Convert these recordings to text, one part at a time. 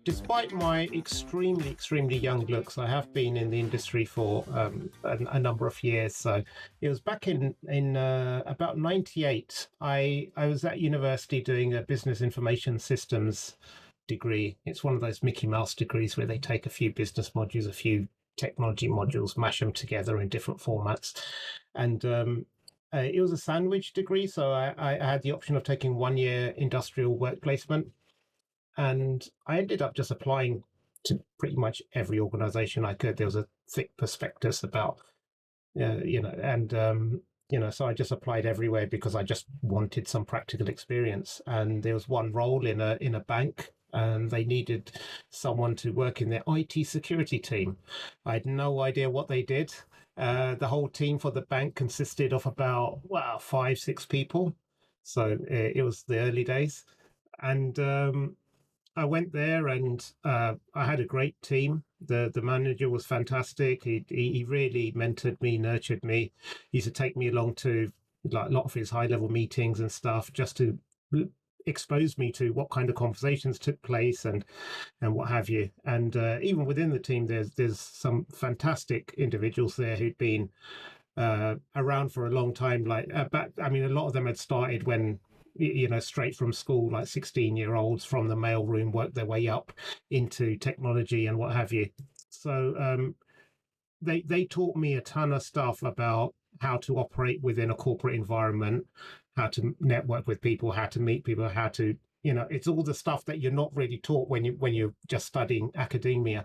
despite my extremely young looks, I have been in the industry for a number of years. So it was back in about '98. I was at university doing a business information systems degree. It's one of those Mickey Mouse degrees where they take a few business modules, a few technology modules, mash them together in different formats, and it was a sandwich degree. So I had the option of taking 1 year industrial work placement. And I ended up just applying to pretty much every organization I could. There was a thick prospectus about, so I just applied everywhere because I just wanted some practical experience. And there was one role in a bank, and they needed someone to work in their IT security team. I had no idea what they did. The whole team for the bank consisted of about 5-6 people. So it was the early days, and I went there and I had a great team. The manager was fantastic. He really mentored me, nurtured me. He used to take me along to like a lot of his high level meetings and stuff, just to expose me to what kind of conversations took place and what have you. And even within the team, there's some fantastic individuals there who'd been around for a long time. Like a lot of them had started when straight from school, like 16-year-olds from the mailroom, worked their way up into technology and what have you. So they taught me a ton of stuff about how to operate within a corporate environment, how to network with people, how to meet people, how to, it's all the stuff that you're not really taught when you're just studying academia.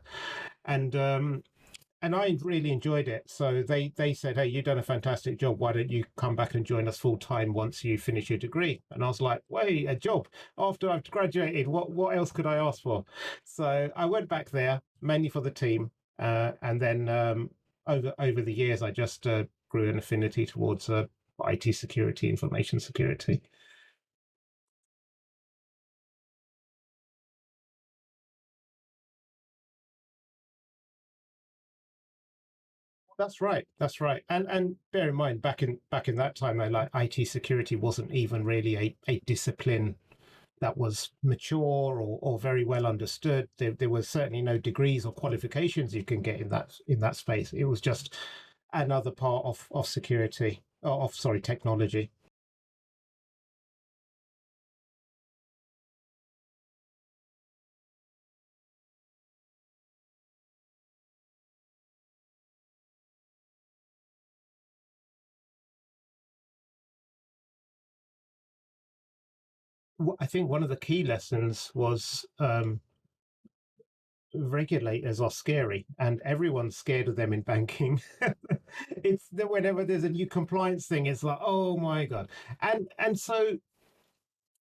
And I really enjoyed it. So they said, hey, you've done a fantastic job. Why don't you come back and join us full time once you finish your degree? And I was like, wait, a job after I've graduated? What else could I ask for? So I went back there mainly for the team. And then over the years, I just grew an affinity towards IT security, information security. That's right. That's right. And bear in mind, back in that time, like IT security wasn't even really a discipline that was mature or very well understood. There was certainly no degrees or qualifications you can get in that space. It was just another part of security, technology. I think one of the key lessons was regulators are scary, and everyone's scared of them in banking. It's that whenever there's a new compliance thing, it's like, oh my god. And so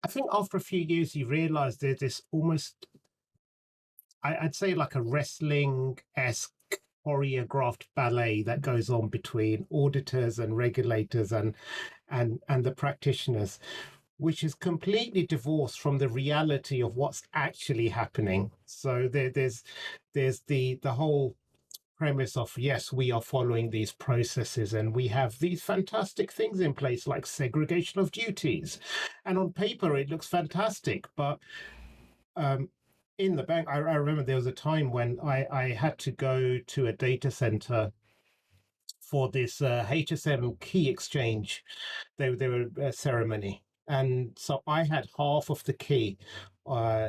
I think after a few years, you realize there's this almost, I'd say, like a wrestling-esque choreographed ballet that goes on between auditors and regulators and the practitioners, which is completely divorced from the reality of what's actually happening. So there's the whole premise of, yes, we are following these processes and we have these fantastic things in place like segregation of duties, and on paper it looks fantastic, but in the bank, I remember there was a time when I had to go to a data center for this HSM key exchange. They were a ceremony, and so I had half of the key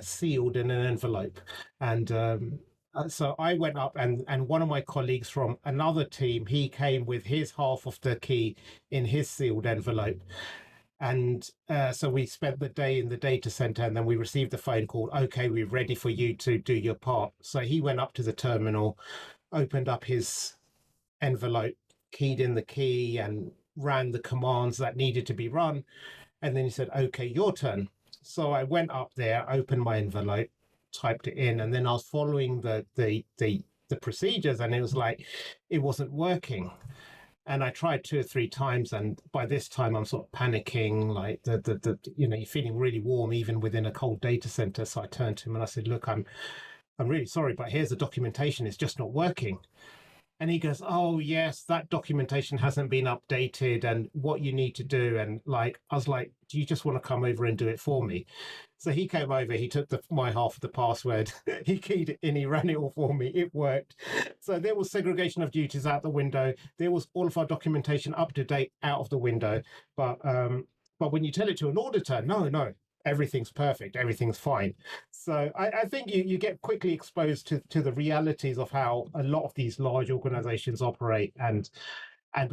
sealed in an envelope. And so I went up, and one of my colleagues from another team, he came with his half of the key in his sealed envelope. And so we spent the day in the data center, and then we received the phone call, okay, we're ready for you to do your part. So he went up to the terminal, opened up his envelope, keyed in the key, and ran the commands that needed to be run. And then he said, okay, your turn. So I went up there, opened my envelope, typed it in, and then I was following the procedures, and it was like it wasn't working. And I tried 2 or 3 times, and by this time I'm sort of panicking, like you're feeling really warm even within a cold data center. So I turned to him and I said, look, I'm really sorry, but here's the documentation, it's just not working. And he goes, "Oh yes, that documentation hasn't been updated, and what you need to do." And like, I was like, "Do you just want to come over and do it for me?" So he came over, he took my half of the password, he keyed it in, he ran it all for me. It worked. So there was segregation of duties out the window. There was all of our documentation up to date out of the window. But when you tell it to an auditor, no, everything's perfect, everything's fine. So I think you get quickly exposed to the realities of how a lot of these large organizations operate and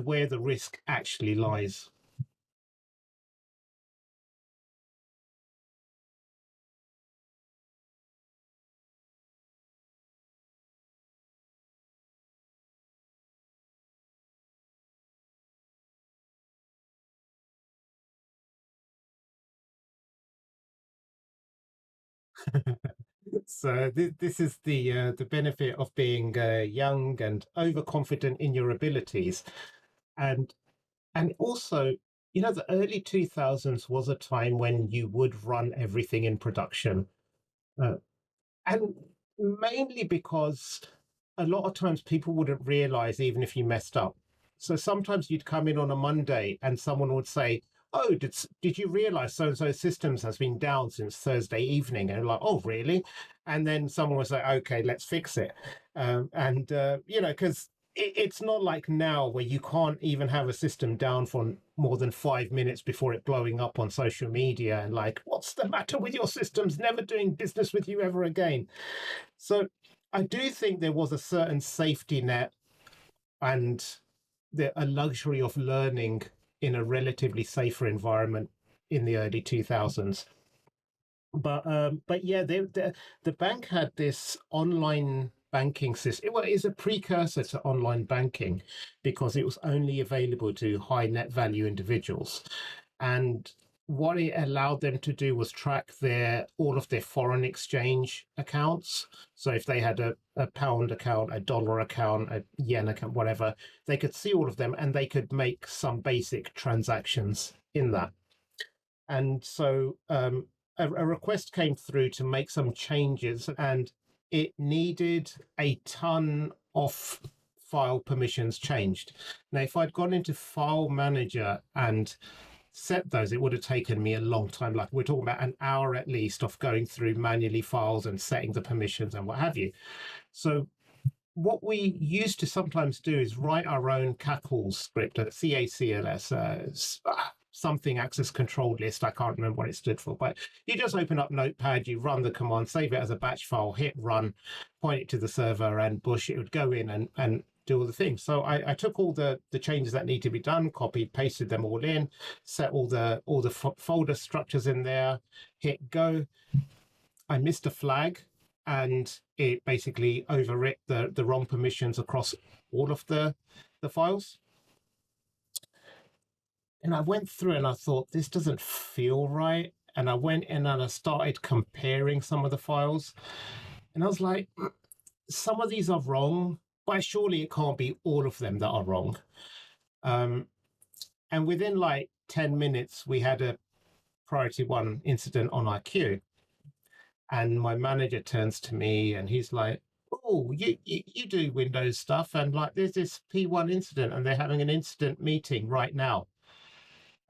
where the risk actually lies. So this is the benefit of being young and overconfident in your abilities, and and also, the early 2000s was a time when you would run everything in production, uh, and mainly because a lot of times people wouldn't realize even if you messed up. So sometimes you'd come in on a Monday and someone would say, "Oh, did you realize so and so systems has been down since Thursday evening?" And like, "Oh, really?" And then someone would say, "Okay, let's fix it." And because it's not like now where you can't even have a system down for more than 5 minutes before it blowing up on social media and like, "What's the matter with your systems? Never doing business with you ever again." So I do think there was a certain safety net and a luxury of learning in a relatively safer environment in the early 2000s. But yeah, the bank had this online banking system. Well, it's a precursor to online banking because it was only available to high net value individuals. And what it allowed them to do was track all of their foreign exchange accounts. So if they had a pound account, a dollar account, a yen account, whatever, they could see all of them and they could make some basic transactions in that. And so a request came through to make some changes, and it needed a ton of file permissions changed. Now, if I'd gone into File Manager and set those, it would have taken me a long time. Like we're talking about an hour at least of going through manually files and setting the permissions and what have you. So what we used to sometimes do is write our own CACLS script, CACLS, something access control list. I can't remember what it stood for, but you just open up Notepad, you run the command, save it as a batch file, hit run, point it to the server, and push it would go in and do all the things. So I took all the changes that need to be done, copied, pasted them all in, set all the folder structures in there, hit go. I missed a flag and it basically overwrit the wrong permissions across all of the files. And I went through and I thought, this doesn't feel right. And I went in and I started comparing some of the files. And I was like, some of these are wrong, but surely it can't be all of them that are wrong. And within like 10 minutes, we had a priority one incident on our queue. And my manager turns to me and he's like, "Oh, you do Windows stuff. And like, there's this P1 incident and they're having an incident meeting right now.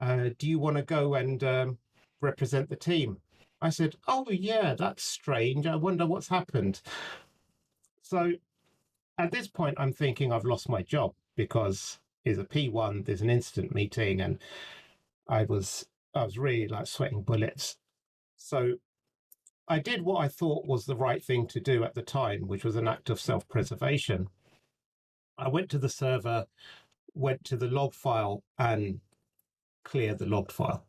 Do you want to go and represent the team?" I said, "Oh, yeah, that's strange. I wonder what's happened." So at this point, I'm thinking I've lost my job because it's a P1, there's an incident meeting, and I was really like sweating bullets. So I did what I thought was the right thing to do at the time, which was an act of self-preservation. I went to the server, went to the log file, and cleared the log file.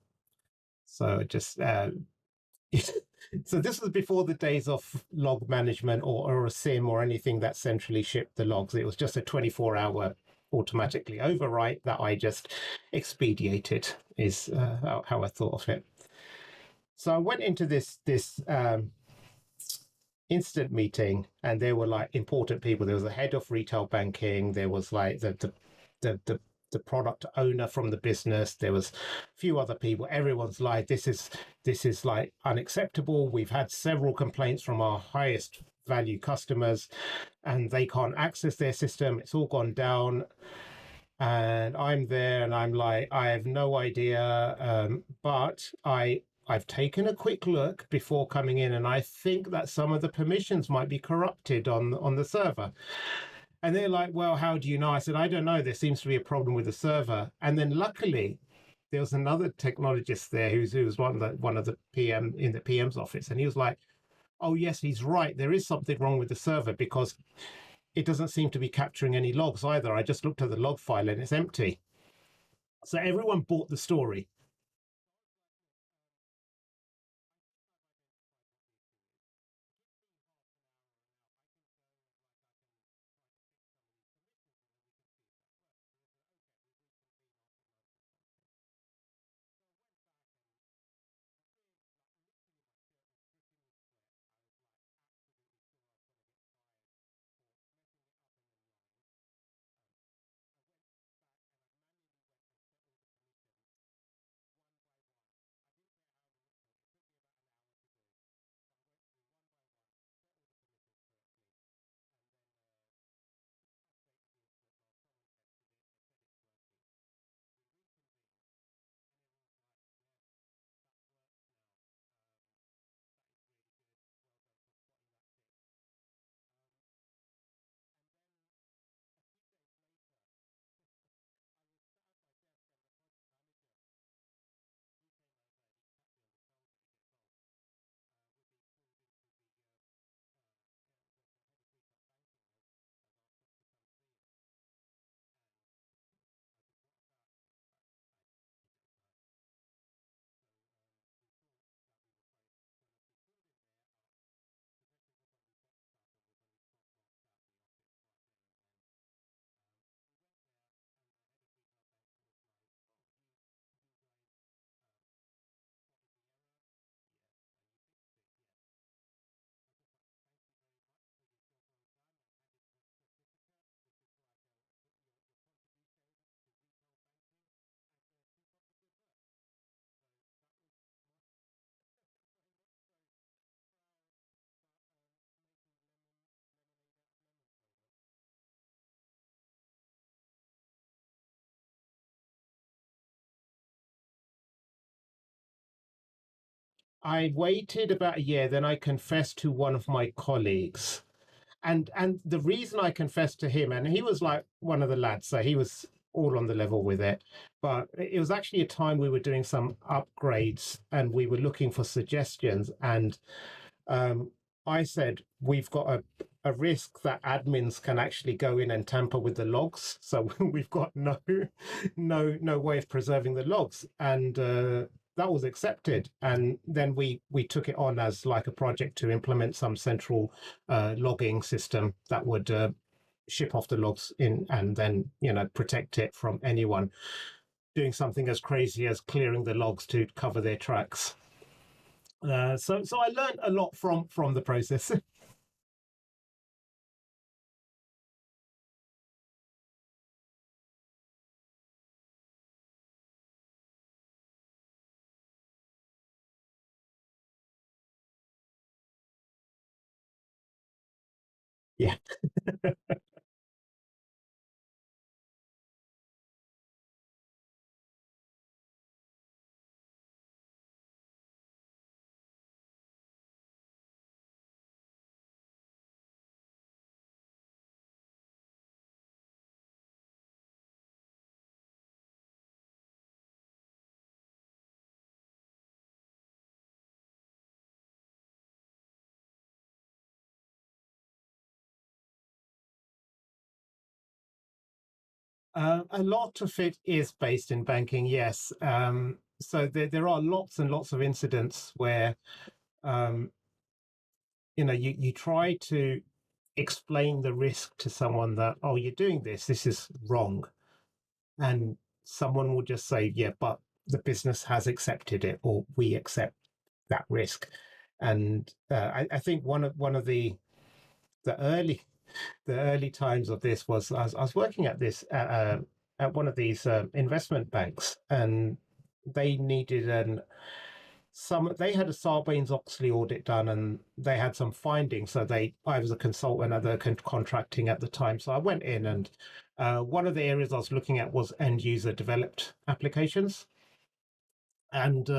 So just so this was before the days of log management or a SIM or anything that centrally shipped the logs. It was just a 24-hour automatically overwrite that I just expedited, is how I thought of it. So I went into this instant meeting, and there were like important people. There was the head of retail banking. There was like the product owner from the business. There was a few other people. Everyone's like, this is like unacceptable. We've had several complaints from our highest value customers, and they can't access their system. It's all gone down. And I'm there and I'm like, I have no idea. But I've taken a quick look before coming in, and I think that some of the permissions might be corrupted on the server. And they're like, well, how do you know? I said, I don't know. There seems to be a problem with the server. And then luckily, there was another technologist there who was one of the PM in the PM's office, and he was like, oh yes, he's right. There is something wrong with the server because it doesn't seem to be capturing any logs either. I just looked at the log file and it's empty. So everyone bought the story. I waited about a year, then I confessed to one of my colleagues. And the reason I confessed to him, and he was like one of the lads, so he was all on the level with it. But it was actually a time we were doing some upgrades and we were looking for suggestions. And um, I said, we've got a risk that admins can actually go in and tamper with the logs. So we've got no way of preserving the logs. And that was accepted. And then we took it on as like a project to implement some central logging system that would ship off the logs in and then, protect it from anyone doing something as crazy as clearing the logs to cover their tracks. So I learned a lot from the process. Yeah. A lot of it is based in banking, yes. So there are lots and lots of incidents where um, you try to explain the risk to someone that, oh, you're doing this is wrong, and someone will just say, yeah, but the business has accepted it, or we accept that risk. And I think one of the early the early times of this was I was working at one of these investment banks, and they needed they had a Sarbanes-Oxley audit done, and they had some findings. So I was a consultant at the contracting at the time, so I went in, and one of the areas I was looking at was end user developed applications, and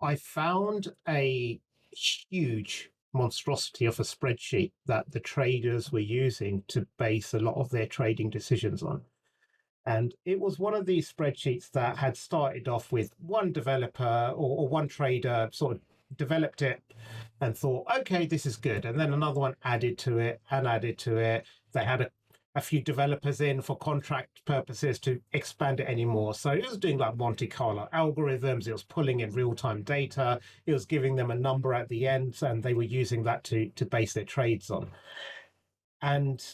I found a huge monstrosity of a spreadsheet that the traders were using to base a lot of their trading decisions on. And it was one of these spreadsheets that had started off with one developer or one trader sort of developed it and thought, okay, this is good. And then another one added to it and added to it. They had a few developers in for contract purposes to expand it anymore. So it was doing like Monte Carlo algorithms. It was pulling in real-time data. It was giving them a number at the end, and they were using that to base their trades on. And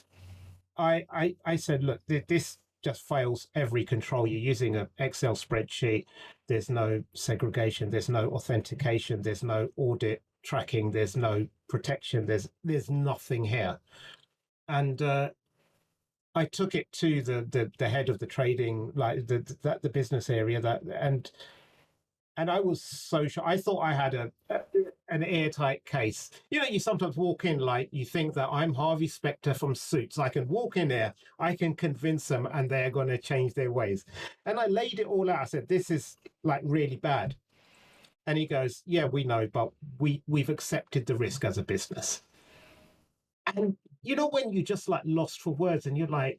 I said, look, this just fails every control. You're using an Excel spreadsheet. There's no segregation. There's no authentication. There's no audit tracking. There's no protection. There's nothing here. And I took it to the head of the trading, like the business area, and I was so sure. I thought I had an airtight case. You know, you sometimes walk in like you think that I'm Harvey Specter from Suits. I can walk in there, I can convince them, and they're going to change their ways. And I laid it all out. I said, "This is like really bad." And he goes, "Yeah, we know, but we've accepted the risk as a business." And you know, when you just like lost for words, and you're like,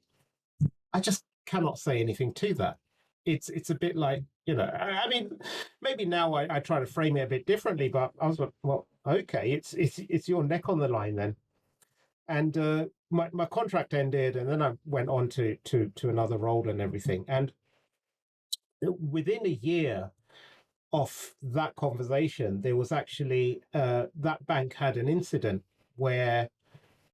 I just cannot say anything to that. It's a bit like, you know, I mean, maybe now I try to frame it a bit differently, but I was like, well, okay, it's your neck on the line then. And my contract ended, and then I went on to another role and everything. And within a year of that conversation, there was actually that bank had an incident where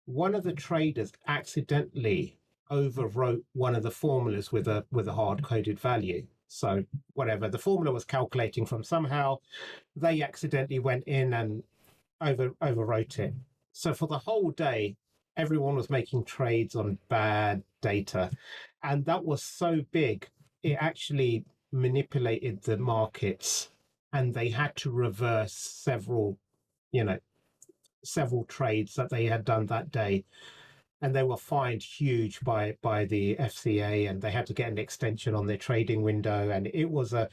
one of the traders accidentally overwrote one of the formulas with a hard-coded value. So whatever the formula was calculating from, somehow they accidentally went in and overwrote it. So for the whole day, everyone was making trades on bad data. And that was so big, it actually manipulated the markets, and they had to reverse several, you know, several trades that they had done that day, and they were fined huge by the FCA, and they had to get an extension on their trading window, and it was a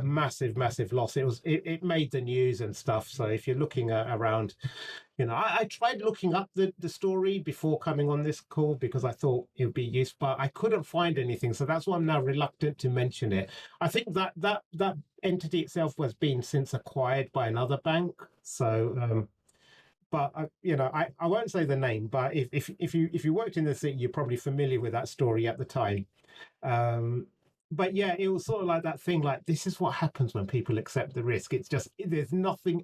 massive loss. It made the news and stuff. So if you're looking around, you know, I tried looking up the story before coming on this call because I thought it would be useful, but I couldn't find anything. So that's why I'm now reluctant to mention it. I think that entity itself was being since acquired by another bank. So but you know, I won't say the name, but if you worked in the city, you're probably familiar with that story at the time. But yeah, it was sort of like that thing, like, this is what happens when people accept the risk. It's just, there's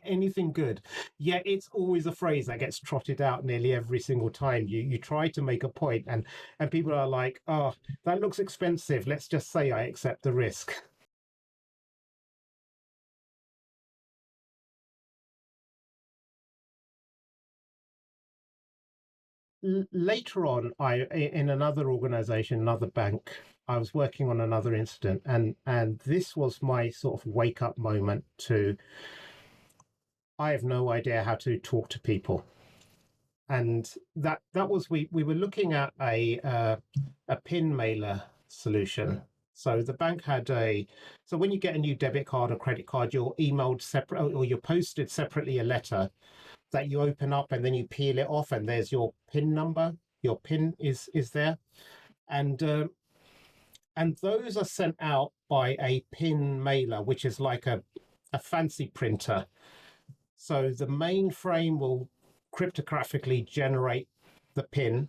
anything good. Yet it's always a phrase that gets trotted out nearly every single time you try to make a point, and people are like, oh, that looks expensive. Let's just say I accept the risk. Later on, in another organization, another bank, I was working on another incident, and this was my sort of wake up moment to, I have no idea how to talk to people. And that was, we were looking at a pin mailer solution. So the bank had so when you get a new debit card or credit card, you're emailed separate, or you're posted separately a letter that you open up, and then you peel it off, and there's your pin number. Your pin is there, and those are sent out by a pin mailer, which is like a fancy printer. So the mainframe will cryptographically generate the pin.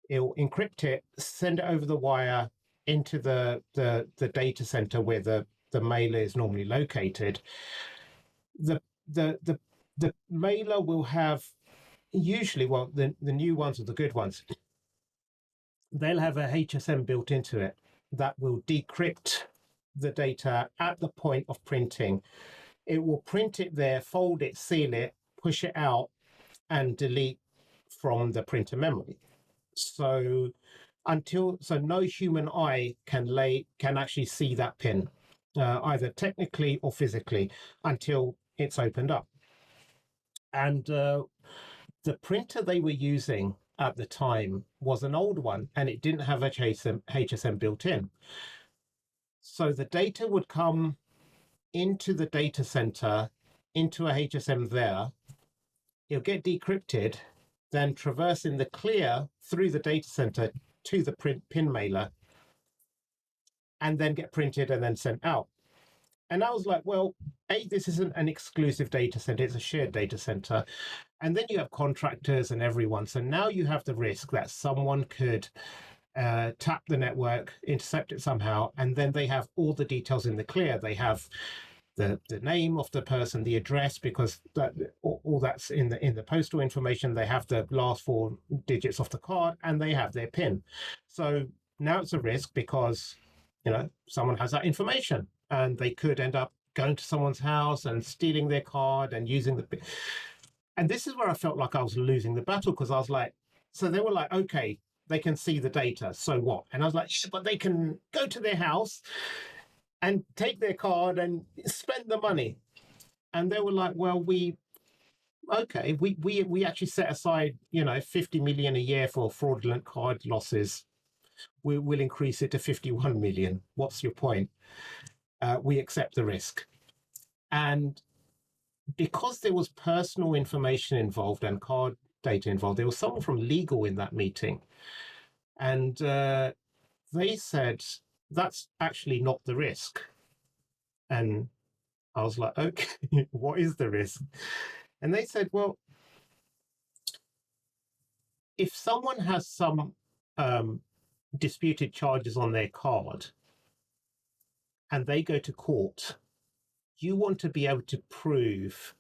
It'll encrypt it, send it over the wire into the data center where the mailer is normally located. The mailer will have, usually, well, the new ones or the good ones, they'll have a HSM built into it that will decrypt the data at the point of printing. It will print it there, fold it, seal it, push it out, and delete from the printer memory. So no human eye can actually see that pin. either technically or physically, until it's opened up. And the printer they were using at the time was an old one, and it didn't have HSM built in. So the data would come into the data center, into a HSM there. It'll get decrypted, then traverse in the clear through the data center to the pin mailer, and then get printed and then sent out. And I was like, well, this isn't an exclusive data center, it's a shared data center. And then you have contractors and everyone. So now you have the risk that someone could tap the network, intercept it somehow, and then they have all the details in the clear. They have the name of the person, the address, because all that's in the postal information. They have the last 4 digits of the card, and they have their PIN. So now it's a risk because someone has that information, and they could end up going to someone's house and stealing their card and using the. And this is where I felt like I was losing the battle, because I was like, so they were like, okay, they can see the data, so what? And I was like, yeah, but they can go to their house and take their card and spend the money. And they were like, well, we actually set aside 50 million a year for fraudulent card losses. We'll increase it to 51 million. What's your point? We accept the risk. And because there was personal information involved and card data involved, there was someone from legal in that meeting. And they said, that's actually not the risk. And I was like, okay, what is the risk? And they said, well, if someone has some disputed charges on their card and they go to court, you want to be able to prove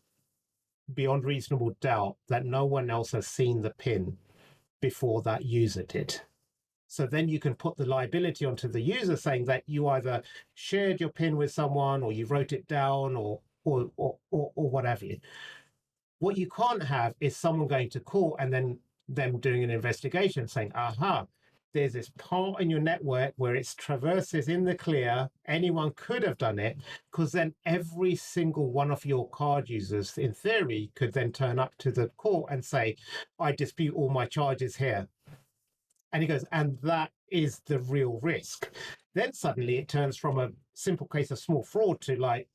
beyond reasonable doubt that no one else has seen the PIN before that user did. So then you can put the liability onto the user, saying that you either shared your PIN with someone, or you wrote it down, or whatever. What you can't have is someone going to court and then them doing an investigation, saying, aha, there's this part in your network where it's traverses in the clear. Anyone could have done it, because then every single one of your card users, in theory, could then turn up to the court and say, I dispute all my charges here. And he goes, and that is the real risk. Then suddenly it turns from a simple case of small fraud to like,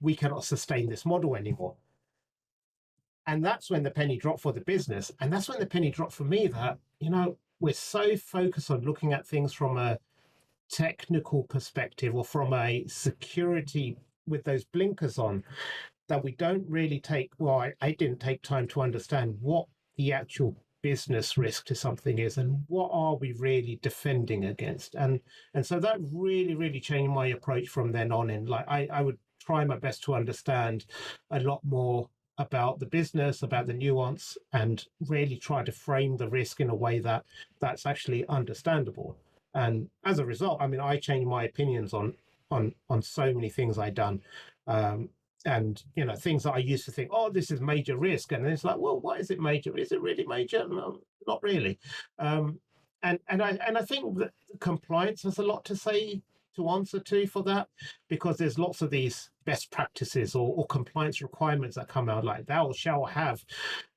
we cannot sustain this model anymore. And that's when the penny dropped for the business. And that's when the penny dropped for me that, we're so focused on looking at things from a technical perspective or from a security with those blinkers on, that we don't really I didn't take time to understand what the actual business risk to something is and what are we really defending against. And so that really, really changed my approach from then on in. Like I would try my best to understand a lot more about the business, about the nuance, and really try to frame the risk in a way that's actually understandable. And as a result, I changed my opinions on so many things I'd done. And things that I used to think, oh, this is major risk, and it's like, well, what is it major? Is it really major? No, not really. And I think that compliance has a lot to say to answer to for that, because there's lots of these best practices or compliance requirements that come out, like thou shall have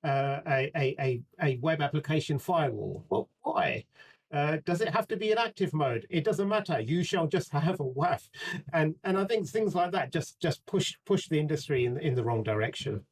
a web application firewall. Well, why? Does it have to be in active mode? It doesn't matter. You shall just have a WAF, and I think things like that just push the industry in the wrong direction.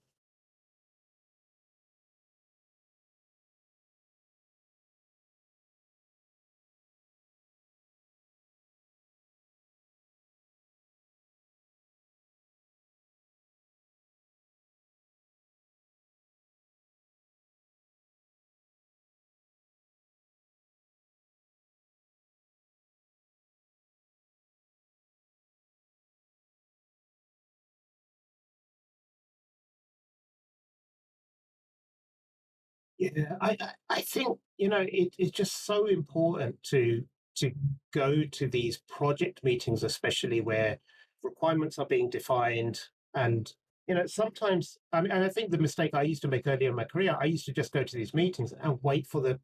Yeah, I think it's just so important to go to these project meetings, especially where requirements are being defined. And sometimes and I think the mistake I used to make earlier in my career, I used to just go to these meetings and wait for the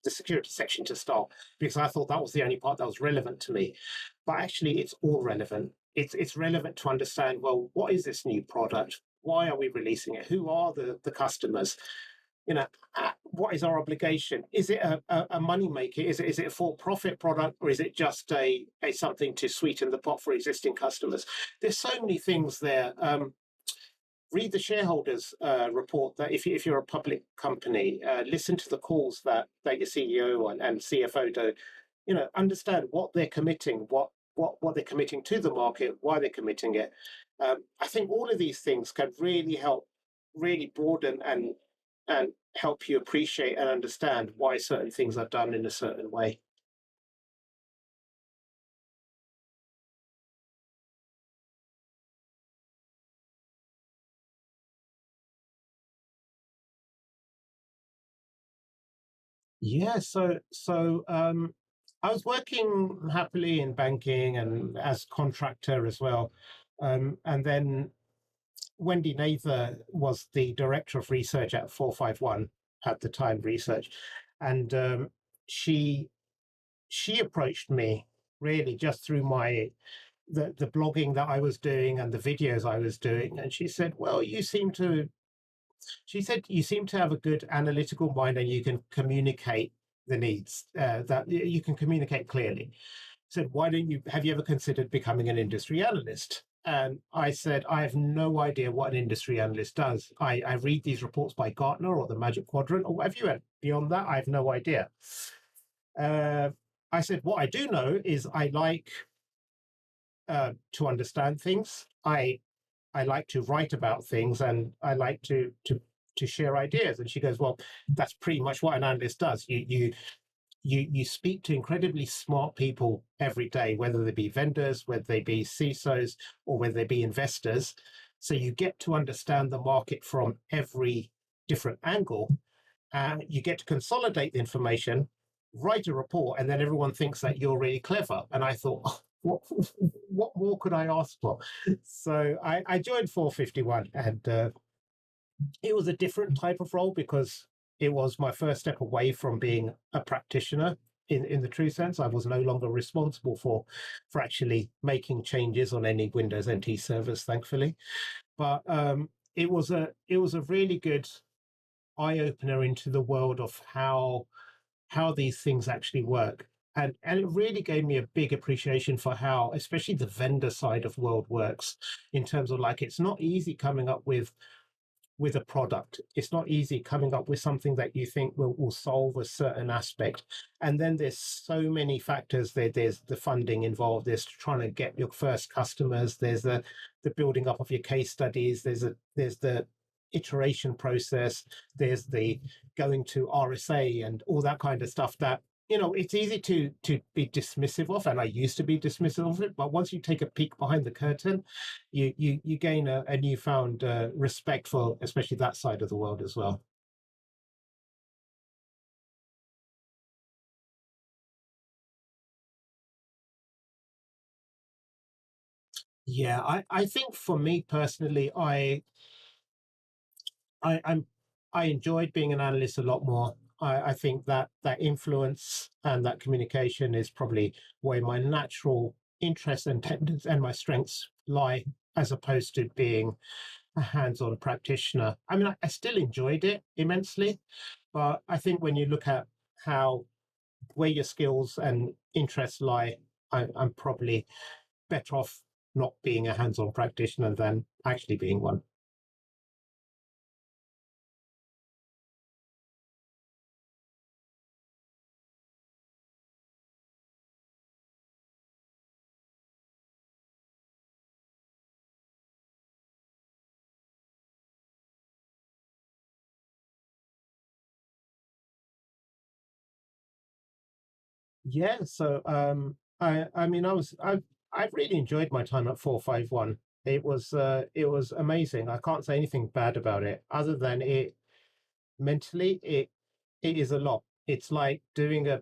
security section to start, because I thought that was the only part that was relevant to me. But actually, it's all relevant. it's relevant to understand, well, what is this new product? Why are we releasing it? Who are the customers? You know, what is our obligation? Is it a money maker? Is it a for profit product, or is it just a something to sweeten the pot for existing customers? There's so many things there. Read the shareholders report. That if you're a public company, listen to the calls that your CEO and CFO do. You know, understand what they're committing, what they're committing to the market, why they're committing it. I think all of these things can really help, really broaden and help you appreciate and understand why certain things are done in a certain way. Yeah, I was working happily in banking and as contractor as well. And then Wendy Nather was the director of research at 451 at the time, research, and she she approached me really just through my the blogging that I was doing and the videos I was doing, and she said, "Well, she said you seem to have a good analytical mind and you can communicate the needs that you can communicate clearly. Said, why don't you have you ever considered becoming an industry analyst?" And I said, I have no idea what an industry analyst does. I read these reports by Gartner or the Magic Quadrant or whatever you had. Beyond that, I have no idea. Uh, I said, what I do know is I like to understand things. I like to write about things, and I like to share ideas. And she goes, well, that's pretty much what an analyst does. You speak to incredibly smart people every day, whether they be vendors, whether they be CISOs, or whether they be investors. So you get to understand the market from every different angle. You get to consolidate the information, write a report, and then everyone thinks that you're really clever. And I thought, oh, what more could I ask for? So I joined 451, and it was a different type of role because it was my first step away from being a practitioner in the true sense. I was no longer responsible for actually making changes on any Windows NT servers, thankfully. But it was a really good eye opener into the world of how these things actually work. And it really gave me a big appreciation for how, especially the vendor side of world works, in terms of like it's not easy coming up with a product. It's not easy coming up with something that you think will solve a certain aspect. And then there's so many factors there. There's the funding involved. There's trying to get your first customers. There's the building up of your case studies. There's the iteration process. There's the going to RSA and all that kind of stuff that it's easy to be dismissive of, and I used to be dismissive of it. But once you take a peek behind the curtain, you gain a newfound respect for especially that side of the world as well. Yeah, I think for me personally, I'm I enjoyed being an analyst a lot more. I think that that influence and that communication is probably where my natural interests and tendons and my strengths lie, as opposed to being a hands-on practitioner. I mean, I still enjoyed it immensely, but I think when you look at how where your skills and interests lie, I'm probably better off not being a hands-on practitioner than actually being one. Yeah, so I mean I really enjoyed my time at 451. It was amazing. I can't say anything bad about it other than it mentally it is a lot. It's like doing a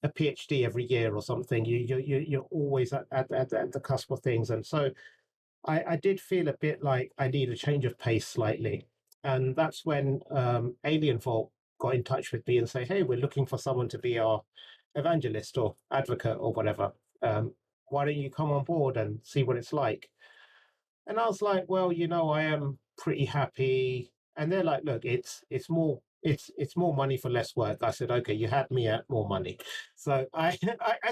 PhD every year or something. You're always at the cusp of things. And so I did feel a bit like I need a change of pace slightly. And that's when Alien Vault got in touch with me and say, hey, we're looking for someone to be our evangelist or advocate or whatever. Um, why don't you come on board and see what it's like? And I was like, well, I am pretty happy. And they're like, look, it's more money for less work. I said, okay, you had me at more money. So I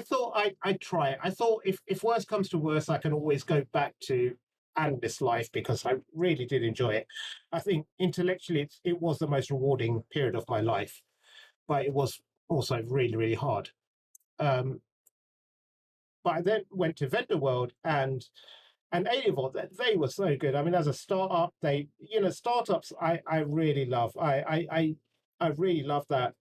thought I'd try it. I thought if worse comes to worse, I can always go back to analyst life because I really did enjoy it. I think intellectually it was the most rewarding period of my life, but it was also really, really hard. Um, but I then went to Vendor World and Alienwald, they were so good. I mean, as a startup, startups I really love. I really love that.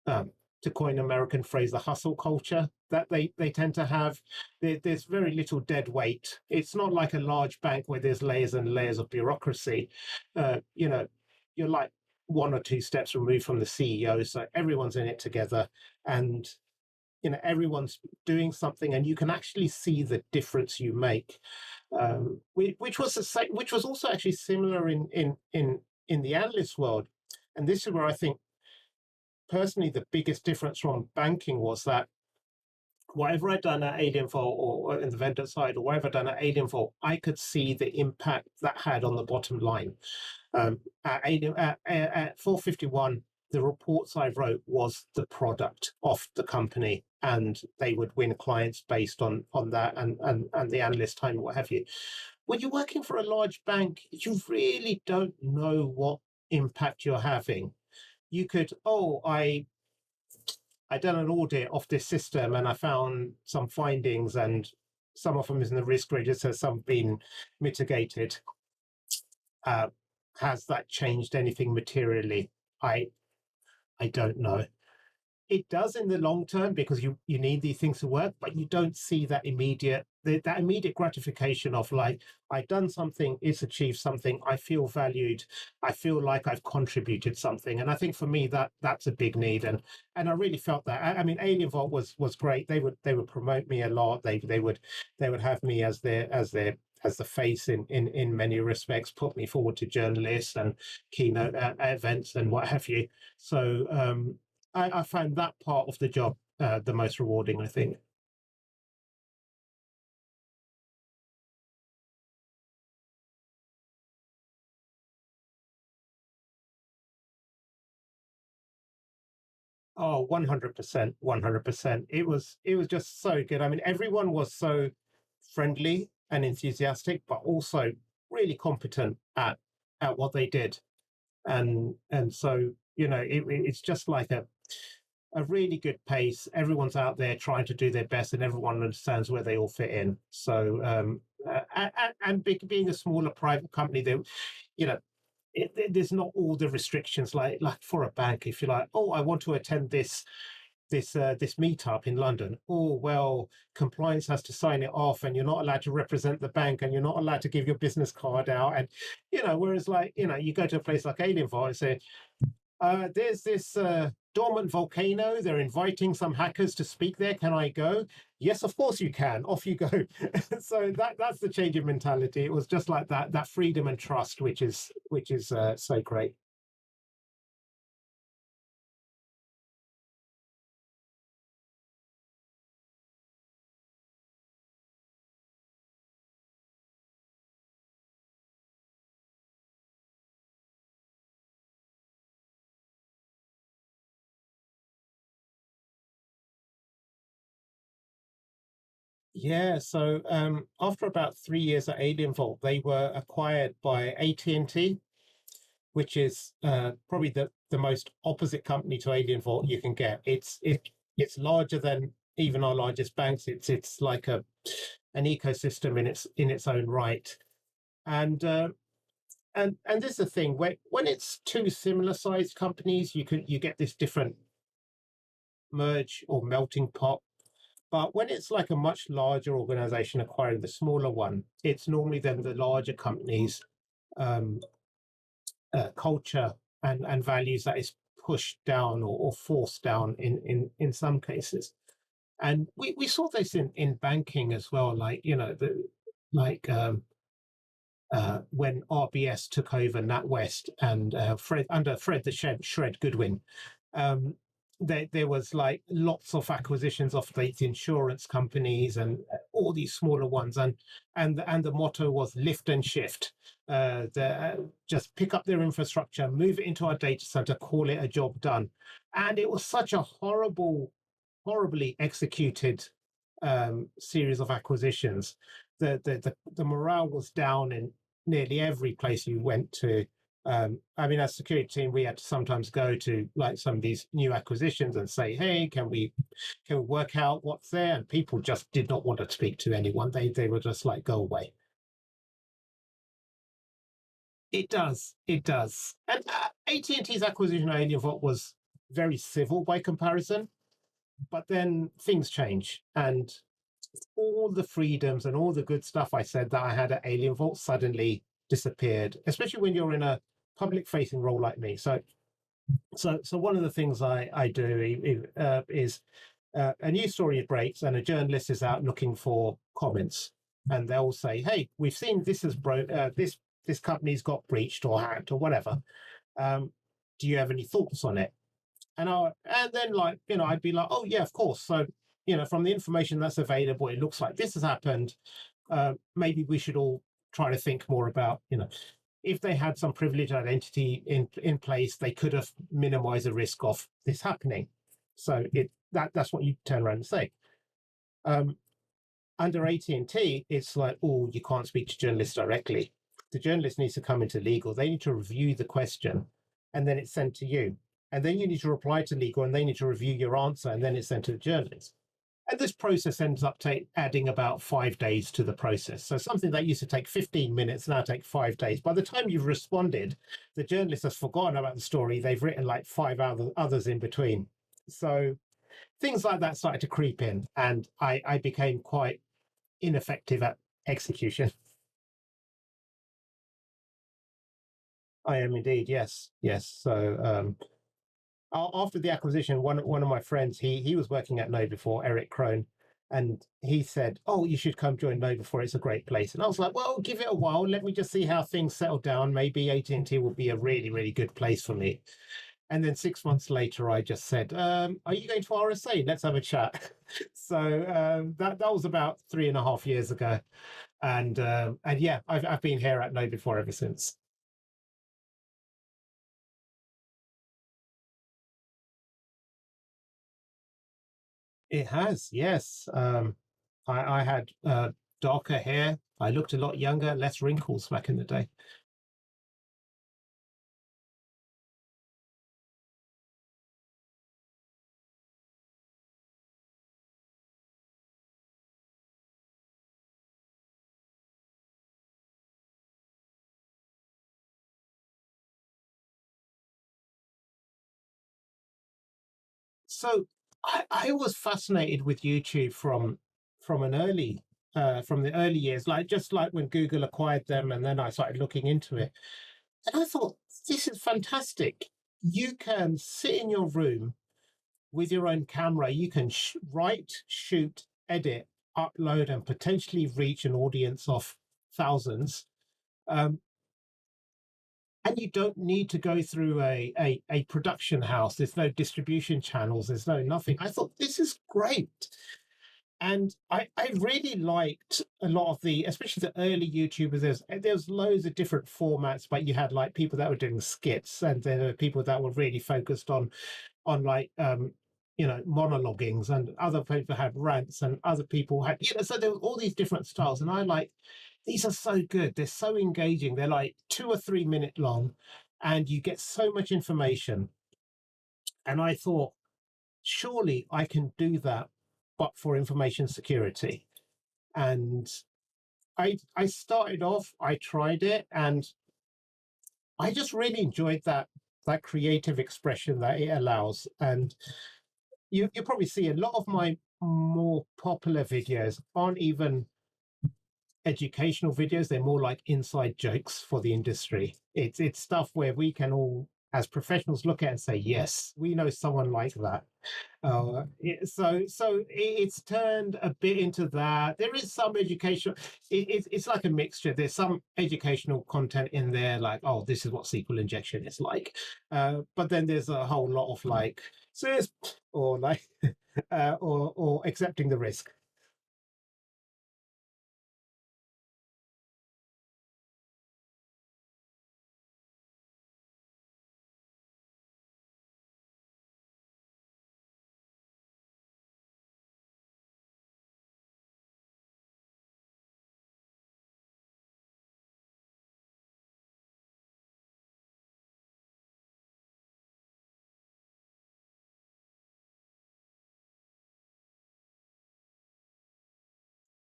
To coin an American phrase, the hustle culture that they tend to have. There's very little dead weight. It's not like a large bank where there's layers and layers of bureaucracy. You're like one or two steps removed from the CEO, so everyone's in it together, and everyone's doing something, and you can actually see the difference you make. Which was the same, which was also actually similar in the analyst world, and this is where I think personally the biggest difference from banking was that whatever I'd done at Alienfall or in the vendor side or whatever I'd done at Alienfall, I could see the impact that had on the bottom line. At 451, the reports I wrote was the product of the company, and they would win clients based on that and the analyst time, what have you. When you're working for a large bank, you really don't know what impact you're having. You could, I done an audit of this system and I found some findings, and some of them is in the risk register, some been mitigated. Has that changed anything materially? I don't know. It does in the long term because you need these things to work, but you don't see that immediate gratification of like, I've done something, it's achieved something, I feel valued, I feel like I've contributed something. And I think for me that's a big need. And I really felt that. I mean, Alien Vault was great. They would promote me a lot. They would have me as the face in many respects, put me forward to journalists and keynote events and what have you. So I found that part of the job the most rewarding, I think. Oh, 100%, 100%. It was just so good. I mean, everyone was so friendly and enthusiastic, but also really competent at what they did. And so, it's just like a really good pace. Everyone's out there trying to do their best, and everyone understands where they all fit in. So, being a smaller private company, you know, there's not all the restrictions like for a bank. If you're like, oh, I want to attend this meetup in London. Oh well, compliance has to sign it off, and you're not allowed to represent the bank, and you're not allowed to give your business card out. And whereas like you go to a place like Alienfall and say, there's this dormant volcano. They're inviting some hackers to speak there. Can I go? Yes, of course you can. Off you go. So that's the change in mentality. It was just like that freedom and trust, which is so great. Yeah, so after about 3 years at Alienvolt, they were acquired by AT&T, which is probably the most opposite company to Alienvolt you can get. It's larger than even our largest banks. It's like an ecosystem in its own right. And this is the thing when it's two similar sized companies, you get this different merge or melting pot. But when it's like a much larger organization acquiring the smaller one, it's normally then the larger companies' um, culture and values that is pushed down or forced down in some cases. And we saw this in banking as well, like like when RBS took over NatWest and Fred the Shred Goodwin. Um, there was like lots of acquisitions of these insurance companies and all these smaller ones, and the motto was lift and shift. Just pick up their infrastructure, move it into our data center, call it a job done. And it was such a horribly executed series of acquisitions. The morale was down in nearly every place you went to. I mean, as a security team, we had to sometimes go to like some of these new acquisitions and say, "Hey, can we work out what's there?" And people just did not want to speak to anyone. They were just like, "Go away." It does. And AT&T's acquisition of Alienbot was very civil by comparison, but then things change, and all the freedoms and all the good stuff I said that I had at Alien Vault suddenly disappeared, especially when you're in a public facing role like me. So one of the things I do is a news story breaks and a journalist is out looking for comments, and they'll say, "Hey, we've seen this has this company's got breached or hacked or whatever. Do you have any thoughts on it?" And then like I'd be like, "Oh yeah, of course." So from the information that's available, it looks like this has happened. Maybe we should all try to think more about if they had some privileged identity in place, they could have minimized the risk of this happening. So that's what you turn around and say. Um, Under AT&T, it's like, oh, you can't speak to journalists directly. The journalist needs to come into legal. They need to review the question, and then it's sent to you. And then you need to reply to legal, and they need to review your answer, and then it's sent to the journalist. And this process ends up adding about 5 days to the process. So something that used to take 15 minutes now take 5 days. By the time you've responded, the journalist has forgotten about the story. They've written like five others in between. So things like that started to creep in, and I became quite ineffective at execution. I am indeed, yes, yes. So after the acquisition, one of my friends, he was working at Know before, Eric Crone, and he said, "Oh, you should come join Know before. It's a great place." And I was like, "Well, give it a while. Let me just see how things settle down. Maybe AT&T will be a really, really good place for me." And then 6 months later, I just said, "Are you going to RSA? Let's have a chat." So that was about 3.5 years ago, and yeah, I've been here at Know before ever since. It has, yes. I had darker hair. I looked a lot younger, less wrinkles back in the day. So I was fascinated with YouTube from an early from the early years, like just like when Google acquired them, and then I started looking into it. And I thought, this is fantastic. You can sit in your room with your own camera. You can write, shoot, edit, upload, and potentially reach an audience of thousands. Um, and you don't need to go through a production house. There's no distribution channels. There's no nothing. I thought this is great. And I really liked a lot of especially the early YouTubers. There's loads of different formats, but you had like people that were doing skits, and there were people that were really focused on like monologuings, and other people had rants, and other people had so there were all these different styles, and I like these are so good. They're so engaging. They're like 2 or 3 minute long, and you get so much information. And I thought, surely I can do that, but for information security. And I started off, I tried it, and I just really enjoyed that creative expression that it allows. And you probably see a lot of my more popular videos aren't even educational videos. They're more like inside jokes for the industry. It's stuff where we can all as professionals look at it and say, yes, we know someone like that. It's turned a bit into that. There is some education. It's like a mixture. There's some educational content in there, like, oh, this is what SQL injection is like. But then there's a whole lot of like, sis, or like, or accepting the risk.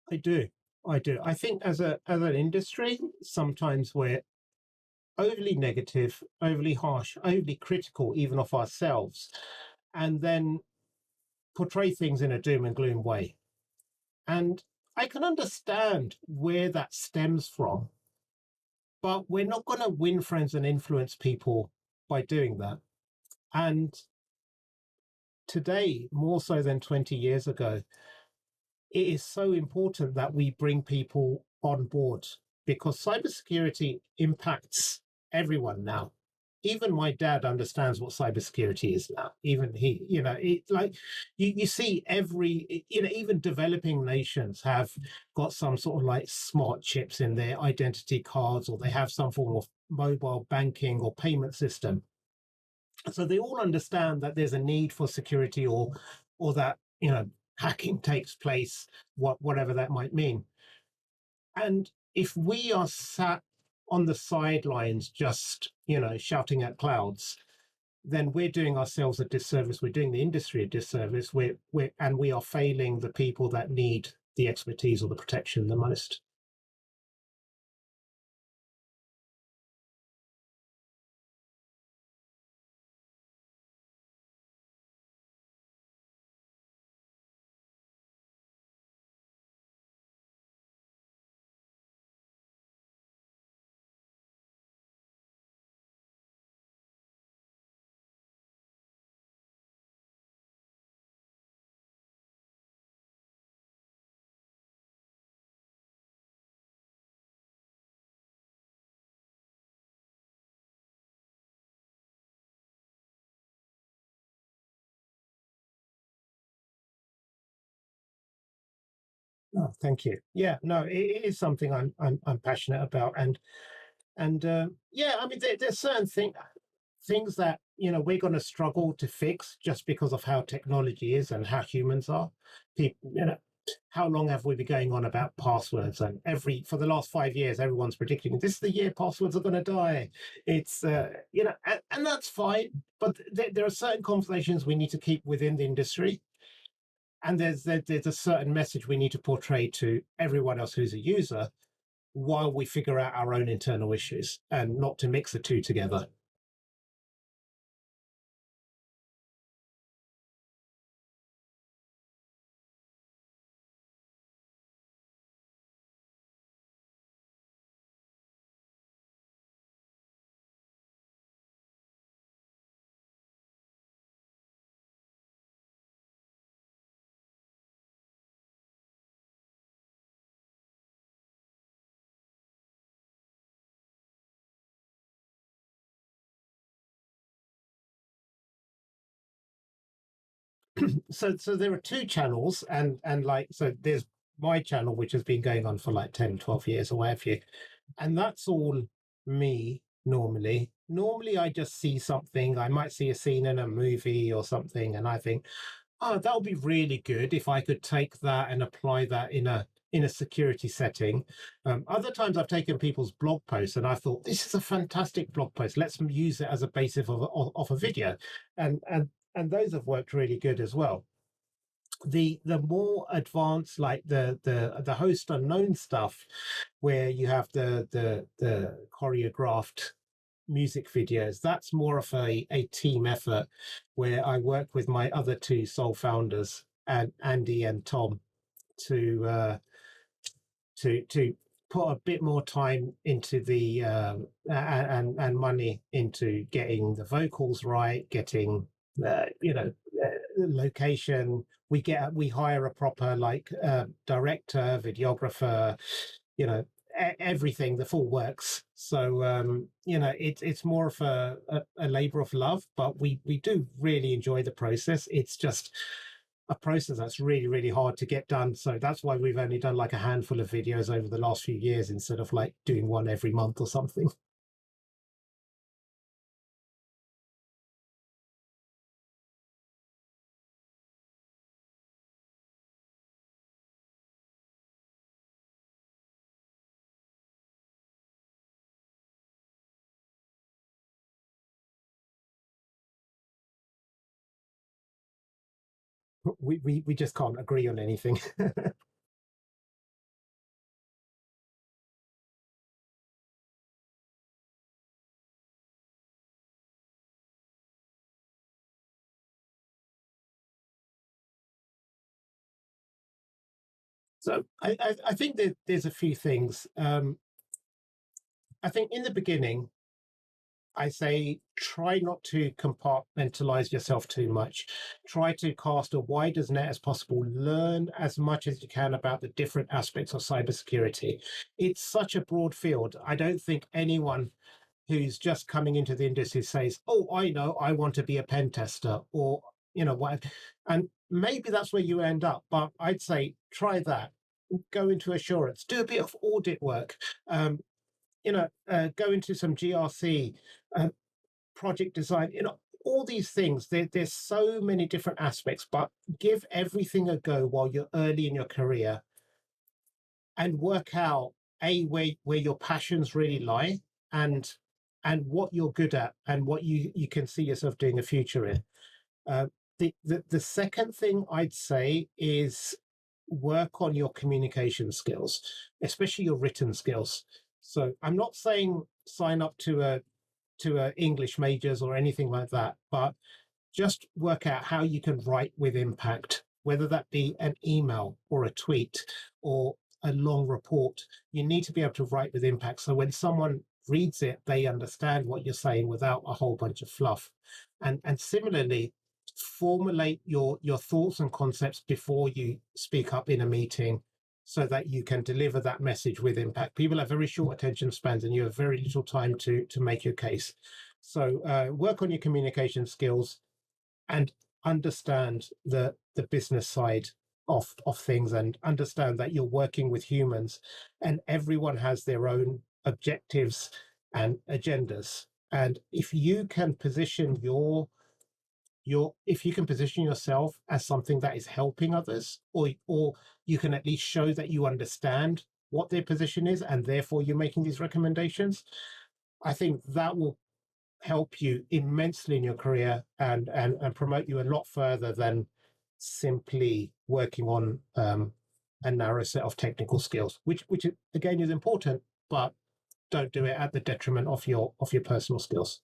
I do. I do. I think as an industry, sometimes we're overly negative, overly harsh, overly critical, even of ourselves, and then portray things in a doom and gloom way. And I can understand where that stems from, but we're not going to win friends and influence people by doing that. And today, more so than 20 years ago, it is so important that we bring people on board because cybersecurity impacts everyone now. Even my dad understands what cybersecurity is now. Even he, like you see even developing nations have got some sort of like smart chips in their identity cards, or they have some form of mobile banking or payment system. So they all understand that there's a need for security, or that hacking takes place, whatever that might mean. And if we are sat on the sidelines just shouting at clouds, then we're doing ourselves a disservice. We're doing the industry a disservice. And we are failing the people that need the expertise or the protection the most. Oh, thank you. Yeah, no, it is something I'm passionate about, and yeah, I mean, there's certain things that we're going to struggle to fix just because of how technology is and how humans are. People, how long have we been going on about passwords? And for the last 5 years, everyone's predicting this is the year passwords are going to die. It's and that's fine, but there are certain conversations we need to keep within the industry, and there's a certain message we need to portray to everyone else who's a user while we figure out our own internal issues, and not to mix the two together. So there are two channels, and like, so there's my channel, which has been going on for like 10, 12 years or what have you, and that's all me. Normally I just see something. I might see a scene in a movie or something, and I think, oh, that would be really good if I could take that and apply that in a security setting. Other times I've taken people's blog posts and I thought, this is a fantastic blog post. Let's use it as a basis of a video, and those have worked really good as well. The more advanced, like the host unknown stuff, where you have the choreographed music videos, that's more of a team effort, where I work with my other two sole founders, and Andy and Tom, to put a bit more time into the and money into getting the vocals right, getting location. We hire a proper like director, videographer, you know, everything, the full works. So it's more of a labor of love, but we do really enjoy the process. It's just a process that's really, really hard to get done. So that's why we've only done like a handful of videos over the last few years instead of like doing one every month or something. We just can't agree on anything. So I think that there's a few things. I think in the beginning, I say try not to compartmentalize yourself too much. Try to cast a wide as net as possible. Learn as much as you can about the different aspects of cybersecurity. It's such a broad field. I don't think anyone who's just coming into the industry says, "Oh, I know, I want to be a pen tester," or what. And maybe that's where you end up. But I'd say try that. Go into assurance. Do a bit of audit work. Go into some GRC, uh, project design. All these things. There's so many different aspects, but give everything a go while you're early in your career and work out where your passions really lie and what you're good at and what you can see yourself doing a future in. Uh, the second thing I'd say is work on your communication skills, especially your written skills. So I'm not saying sign up to a English majors or anything like that, but just work out how you can write with impact, whether that be an email or a tweet or a long report. You need to be able to write with impact. So when someone reads it, they understand what you're saying without a whole bunch of fluff. And similarly, formulate your thoughts and concepts before you speak up in a meeting so that you can deliver that message with impact. People have very short attention spans and you have very little time to make your case. So work on your communication skills and understand the business side of things and understand that you're working with humans and everyone has their own objectives and agendas. And if you can position if you can position yourself as something that is helping others, or you can at least show that you understand what their position is and therefore you're making these recommendations, I think that will help you immensely in your career and promote you a lot further than simply working on a narrow set of technical skills, which again is important, but don't do it at the detriment of your personal skills.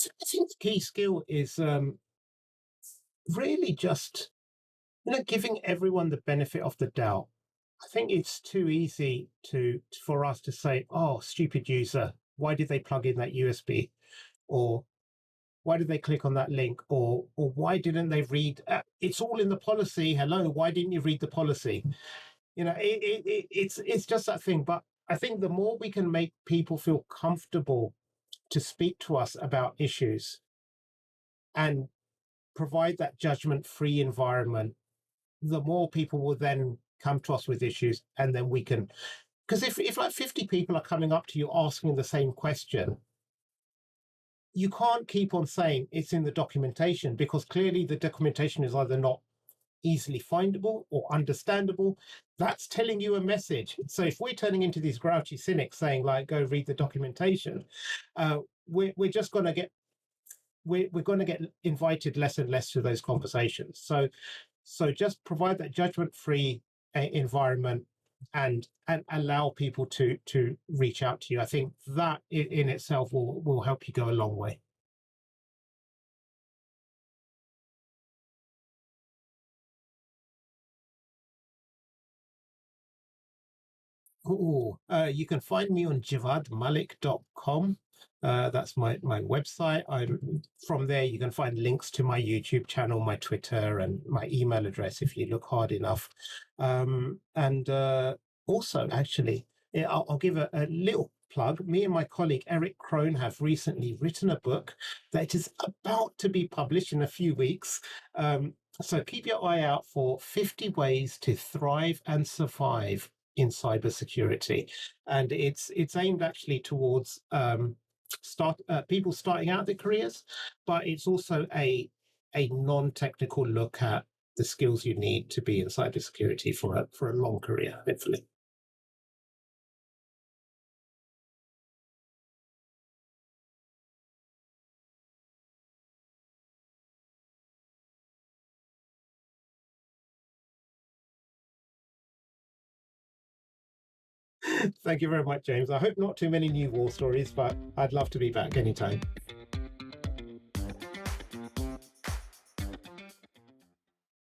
I think the key skill is really just giving everyone the benefit of the doubt. I think it's too easy for us to say, "Oh, stupid user, why did they plug in that USB?" or "Why did they click on that link?" or "Why didn't they read? It's all in the policy. Hello, why didn't you read the policy?" It's just that thing. But I think the more we can make people feel comfortable to speak to us about issues and provide that judgment-free environment, the more people will then come to us with issues, and then we can. Because if like 50 people are coming up to you asking the same question, you can't keep on saying it's in the documentation because clearly the documentation is either not easily findable or understandable. That's telling you a message. So if we're turning into these grouchy cynics saying like, "Go read the documentation," uh, we're just going to get we're going to get invited less and less to those conversations. So So just provide that judgment-free environment and allow people to reach out to you. I think that in itself will help you go a long way. Ooh, you can find me on javadmalik.com. That's my website. From there, you can find links to my YouTube channel, my Twitter, and my email address if you look hard enough. And also, actually, yeah, I'll give a little plug. Me and my colleague Eric Crone have recently written a book that is about to be published in a few weeks. So keep your eye out for 50 Ways to Thrive and Survive in Cybersecurity, and it's aimed actually towards start people starting out their careers, but it's also a non-technical look at the skills you need to be in cybersecurity for a long career, hopefully. Thank you very much, James. I hope not too many new war stories, but I'd love to be back anytime.